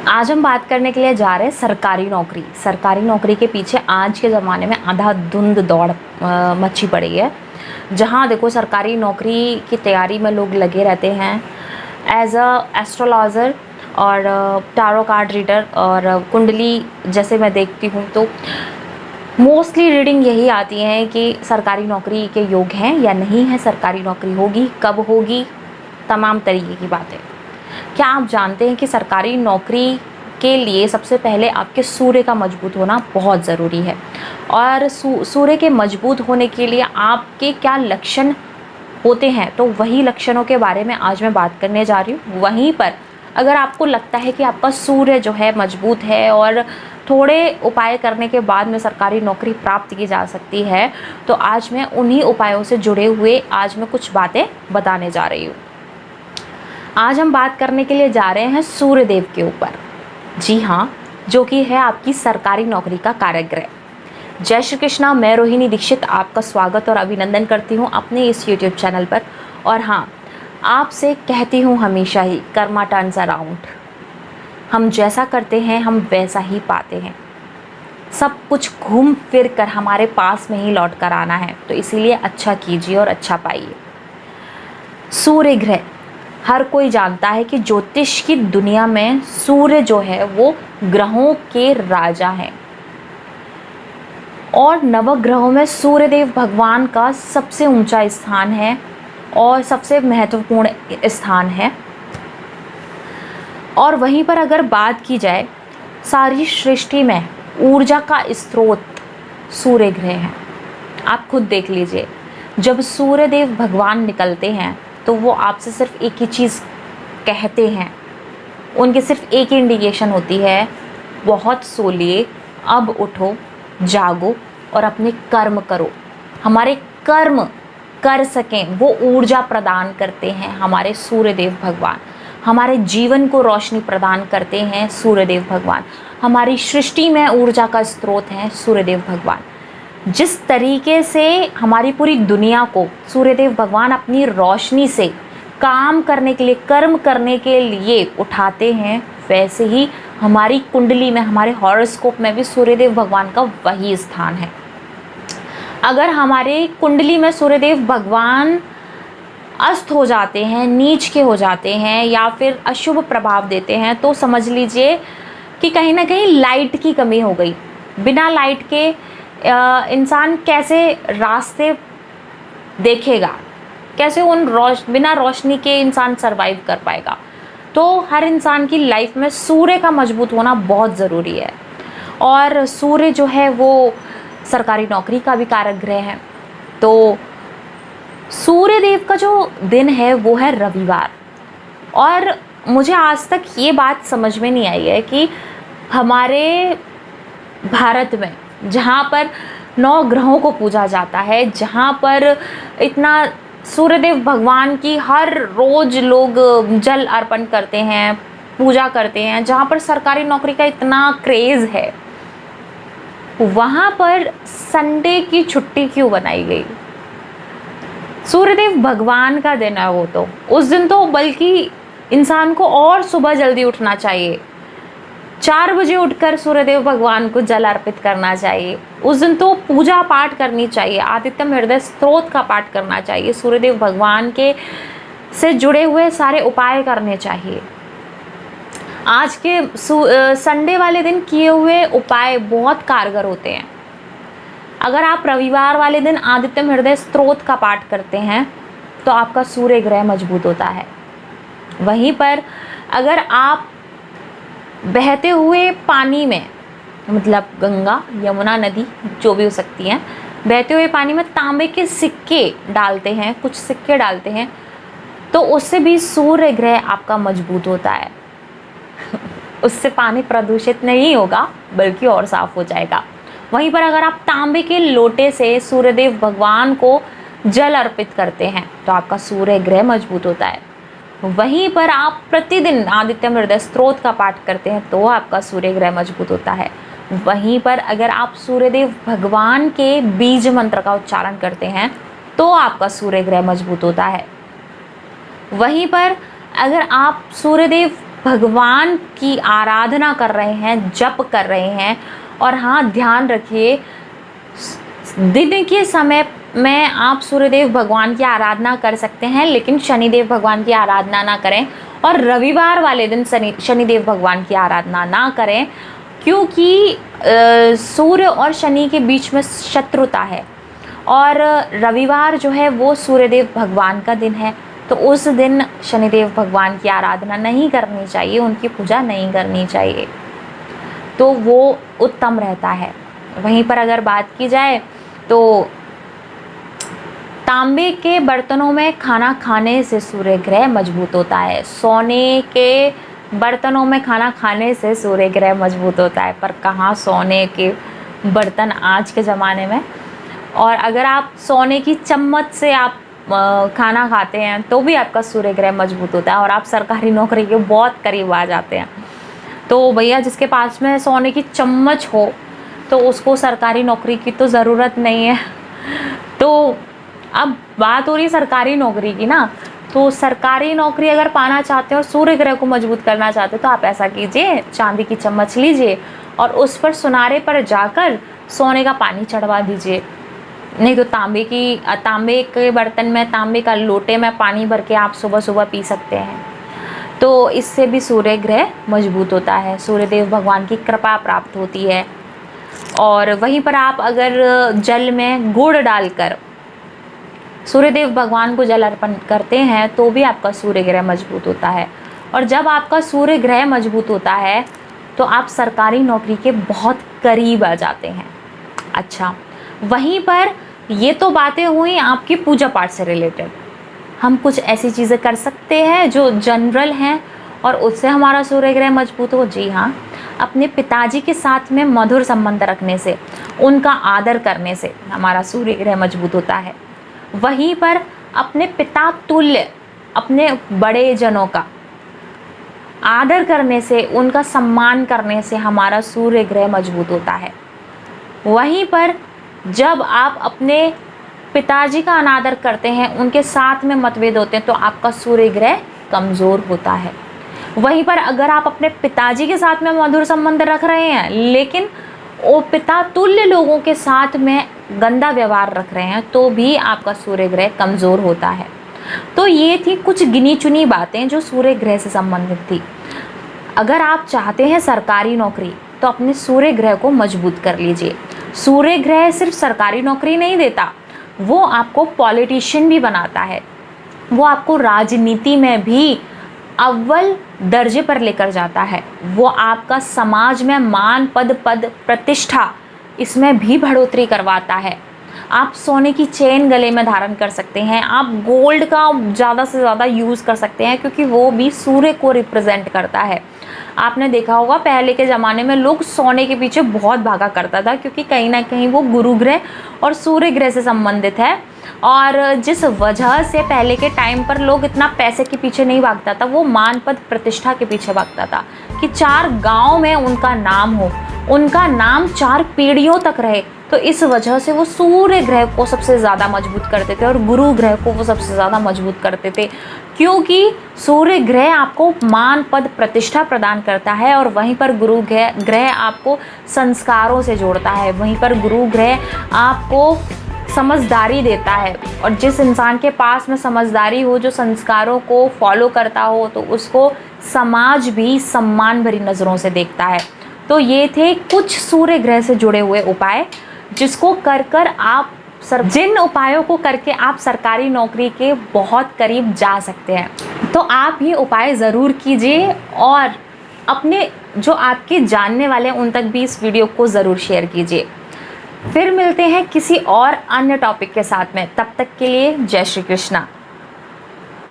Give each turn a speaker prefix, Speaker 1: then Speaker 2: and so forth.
Speaker 1: आज हम बात करने के लिए जा रहे हैं सरकारी नौकरी। सरकारी नौकरी के पीछे आज के ज़माने में अंधाधुंध दौड़ मची पड़ी है। जहाँ देखो सरकारी नौकरी की तैयारी में लोग लगे रहते हैं एज अ एस्ट्रोलॉजर और टारो कार्ड रीडर और कुंडली जैसे मैं देखती हूँ तो मोस्टली रीडिंग यही आती है कि सरकारी नौकरी के योग हैं या नहीं है, सरकारी नौकरी होगी कब होगी, तमाम तरीके की बातें। क्या आप जानते हैं कि सरकारी नौकरी के लिए सबसे पहले आपके सूर्य का मजबूत होना बहुत ज़रूरी है और सूर्य के मजबूत होने के लिए आपके क्या लक्षण होते हैं, तो वही लक्षणों के बारे में आज मैं बात करने जा रही हूँ। वहीं पर अगर आपको लगता है कि आपका सूर्य जो है मजबूत है और थोड़े उपाय करने के बाद में सरकारी नौकरी प्राप्त की जा सकती है, तो आज मैं उन्हीं उपायों से जुड़े हुए आज मैं कुछ बातें बताने जा रही हूँ। आज हम बात करने के लिए जा रहे हैं सूर्य देव के ऊपर। जी हाँ, जो कि है आपकी सरकारी नौकरी का कारक। जय श्री कृष्णा, मैं रोहिणी दीक्षित आपका स्वागत और अभिनंदन करती हूँ अपने इस यूट्यूब चैनल पर। और हाँ, आपसे कहती हूँ हमेशा ही कर्मा टर्न्स अराउंड। हम जैसा करते हैं हम वैसा ही पाते हैं। सब कुछ घूम फिर कर हमारे पास में ही लौट कर आना है, तो इसीलिए अच्छा कीजिए और अच्छा पाइए। सूर्य ग्रह, हर कोई जानता है कि ज्योतिष की दुनिया में सूर्य जो है वो ग्रहों के राजा हैं और नवग्रहों में सूर्य देव भगवान का सबसे ऊंचा स्थान है और सबसे महत्वपूर्ण स्थान है। और वहीं पर अगर बात की जाए, सारी सृष्टि में ऊर्जा का स्रोत सूर्य ग्रह है। आप खुद देख लीजिए, जब सूर्य देव भगवान निकलते हैं तो वो आपसे सिर्फ एक ही चीज़ कहते हैं, उनकी सिर्फ एक ही इंडिकेशन होती है, बहुत सो लिए, अब उठो, जागो और अपने कर्म करो। हमारे कर्म कर सकें वो ऊर्जा प्रदान करते हैं हमारे सूर्यदेव भगवान। हमारे जीवन को रोशनी प्रदान करते हैं सूर्यदेव भगवान। हमारी सृष्टि में ऊर्जा का स्रोत हैं सूर्यदेव भगवान। जिस तरीके से हमारी पूरी दुनिया को सूर्यदेव भगवान अपनी रोशनी से काम करने के लिए, कर्म करने के लिए उठाते हैं, वैसे ही हमारी कुंडली में, हमारे हॉरोस्कोप में भी सूर्यदेव भगवान का वही स्थान है। अगर हमारे कुंडली में सूर्यदेव भगवान अस्त हो जाते हैं, नीच के हो जाते हैं या फिर अशुभ प्रभाव देते हैं, तो समझ लीजिए कि कहीं ना कहीं लाइट की कमी हो गई। बिना लाइट के इंसान कैसे रास्ते देखेगा, कैसे बिना रोशनी के इंसान सरवाइव कर पाएगा। तो हर इंसान की लाइफ में सूर्य का मजबूत होना बहुत ज़रूरी है। और सूर्य जो है वो सरकारी नौकरी का भी कारक ग्रह है। तो सूर्य देव का जो दिन है वो है रविवार। और मुझे आज तक ये बात समझ में नहीं आई है कि हमारे भारत में, जहाँ पर 9 ग्रहों को पूजा जाता है, जहाँ पर इतना सूर्यदेव भगवान की हर रोज़ लोग जल अर्पण करते हैं, पूजा करते हैं, जहाँ पर सरकारी नौकरी का इतना क्रेज़ है, वहाँ पर संडे की छुट्टी क्यों बनाई गई? सूर्यदेव भगवान का दिन है वो, तो उस दिन तो बल्कि इंसान को और सुबह जल्दी उठना चाहिए, 4 बजे उठकर सूर्यदेव भगवान को जल अर्पित करना चाहिए। उस दिन तो पूजा पाठ करनी चाहिए, आदित्यम हृदय स्तोत्र का पाठ करना चाहिए, सूर्यदेव भगवान के से जुड़े हुए सारे उपाय करने चाहिए। आज के संडे वाले दिन किए हुए उपाय बहुत कारगर होते हैं। अगर आप रविवार वाले दिन आदित्यम हृदय स्तोत्र का पाठ करते हैं तो आपका सूर्य ग्रह मजबूत होता है। वहीं पर अगर आप बहते हुए पानी में, मतलब गंगा, यमुना, नदी जो भी हो सकती हैं, बहते हुए पानी में तांबे के सिक्के डालते हैं, कुछ सिक्के डालते हैं, तो उससे भी सूर्य ग्रह आपका मजबूत होता है। उससे पानी प्रदूषित नहीं होगा बल्कि और साफ हो जाएगा। वहीं पर अगर आप तांबे के लोटे से सूर्यदेव भगवान को जल अर्पित करते हैं तो आपका सूर्य ग्रह मजबूत होता है। वहीं पर आप प्रतिदिन आदित्यम हृदय स्तोत्र का पाठ करते हैं तो आपका सूर्य ग्रह मजबूत होता है। वहीं पर अगर आप सूर्यदेव भगवान के बीज मंत्र का उच्चारण करते हैं तो आपका सूर्य ग्रह मजबूत होता है। वहीं पर अगर आप सूर्यदेव भगवान की आराधना कर रहे हैं, जप कर रहे हैं। और हाँ, ध्यान रखिए, दिन के समय में आप सूर्यदेव भगवान की आराधना कर सकते हैं, लेकिन शनिदेव भगवान की आराधना ना करें। और रविवार वाले दिन शनिदेव भगवान की आराधना ना करें, क्योंकि सूर्य और शनि के बीच में शत्रुता है। और रविवार जो है वो सूर्यदेव भगवान का दिन है, तो उस दिन शनिदेव भगवान की आराधना नहीं करनी चाहिए, उनकी पूजा नहीं करनी चाहिए, तो वो उत्तम रहता है। वहीं पर अगर बात की जाए तो तांबे के बर्तनों में खाना खाने से सूर्य ग्रह मजबूत होता है। सोने के बर्तनों में खाना खाने से सूर्य ग्रह मजबूत होता है, पर कहाँ सोने के बर्तन आज के ज़माने में। और अगर आप सोने की चम्मच से आप खाना खाते हैं तो भी आपका सूर्य ग्रह मजबूत होता है और आप सरकारी नौकरी के बहुत करीब आ जाते हैं। तो भैया, जिसके पास में सोने की चम्मच हो तो उसको सरकारी नौकरी की तो ज़रूरत नहीं है। तो अब बात हो रही है सरकारी नौकरी की ना, तो सरकारी नौकरी अगर पाना चाहते हो और सूर्य ग्रह को मजबूत करना चाहते हो तो आप ऐसा कीजिए, चांदी की चम्मच लीजिए और उस पर सुनारे पर जाकर सोने का पानी चढ़वा दीजिए। नहीं तो तांबे के बर्तन में, तांबे का लोटे में पानी भर के आप सुबह सुबह पी सकते हैं। तो इससे भी सूर्य ग्रह मजबूत होता है, सूर्यदेव भगवान की कृपा प्राप्त होती है। और वहीं पर आप अगर जल में गुड़ डालकर सूर्यदेव भगवान को जल अर्पण करते हैं तो भी आपका सूर्य ग्रह मजबूत होता है। और जब आपका सूर्य ग्रह मजबूत होता है तो आप सरकारी नौकरी के बहुत करीब आ जाते हैं। अच्छा, वहीं पर ये तो बातें हुई आपकी पूजा पाठ से रिलेटेड। हम कुछ ऐसी चीज़ें कर सकते हैं जो जनरल हैं और उससे हमारा सूर्य ग्रह मजबूत हो। जी हाँ, अपने पिताजी के साथ में मधुर संबंध रखने से, उनका आदर करने से हमारा सूर्य ग्रह मजबूत होता है। वहीं पर अपने पिता तुल्य, अपने बड़े जनों का आदर करने से, उनका सम्मान करने से हमारा सूर्य ग्रह मजबूत होता है। वहीं पर जब आप अपने पिताजी का अनादर करते हैं, उनके साथ में मतभेद होते हैं, तो आपका सूर्य ग्रह कमज़ोर होता है। वहीं पर अगर आप अपने पिताजी के साथ में मधुर संबंध रख रहे हैं लेकिन वो पिता तुल्य लोगों के साथ में गंदा व्यवहार रख रहे हैं, तो भी आपका सूर्य ग्रह कमज़ोर होता है। तो ये थी कुछ गिनी चुनी बातें जो सूर्य ग्रह से संबंधित थी। अगर आप चाहते हैं सरकारी नौकरी तो अपने सूर्य ग्रह को मजबूत कर लीजिए। सूर्य ग्रह सिर्फ सरकारी नौकरी नहीं देता, वो आपको पॉलिटिशियन भी बनाता है, वो आपको राजनीति में भी अव्वल दर्जे पर लेकर जाता है, वो आपका समाज में मान, पद प्रतिष्ठा, इसमें भी बढ़ोतरी करवाता है। आप सोने की चेन गले में धारण कर सकते हैं, आप गोल्ड का ज़्यादा से ज़्यादा यूज़ कर सकते हैं, क्योंकि वो भी सूर्य को रिप्रेजेंट करता है। आपने देखा होगा पहले के ज़माने में लोग सोने के पीछे बहुत भागा करता था, क्योंकि कहीं ना कहीं वो गुरु ग्रह और सूर्य ग्रह से संबंधित है। और जिस वजह से पहले के टाइम पर लोग इतना पैसे के पीछे नहीं भागता था, वो मान, पद, प्रतिष्ठा के पीछे भागता था कि 4 गांव में उनका नाम हो, उनका नाम 4 पीढ़ियों तक रहे। तो इस वजह से वो सूर्य ग्रह को सबसे ज़्यादा मजबूत करते थे और गुरु ग्रह को वो सबसे ज़्यादा मजबूत करते थे, क्योंकि सूर्य ग्रह आपको मान, पद, प्रतिष्ठा प्रदान करता है और वहीं पर गुरु ग्रह आपको संस्कारों से जोड़ता है, वहीं पर गुरु ग्रह आपको समझदारी देता है। और जिस इंसान के पास में समझदारी हो, जो संस्कारों को फॉलो करता हो, तो उसको समाज भी सम्मान भरी नज़रों से देखता है। तो ये थे कुछ सूर्य ग्रह से जुड़े हुए उपाय, जिसको कर आप जिन उपायों को करके आप सरकारी नौकरी के बहुत करीब जा सकते हैं। तो आप ये उपाय ज़रूर कीजिए और अपने जो आपके जानने वाले हैं उन तक भी इस वीडियो को ज़रूर शेयर कीजिए। फिर मिलते हैं किसी और अन्य टॉपिक के साथ में, तब तक के लिए जय श्री कृष्णा।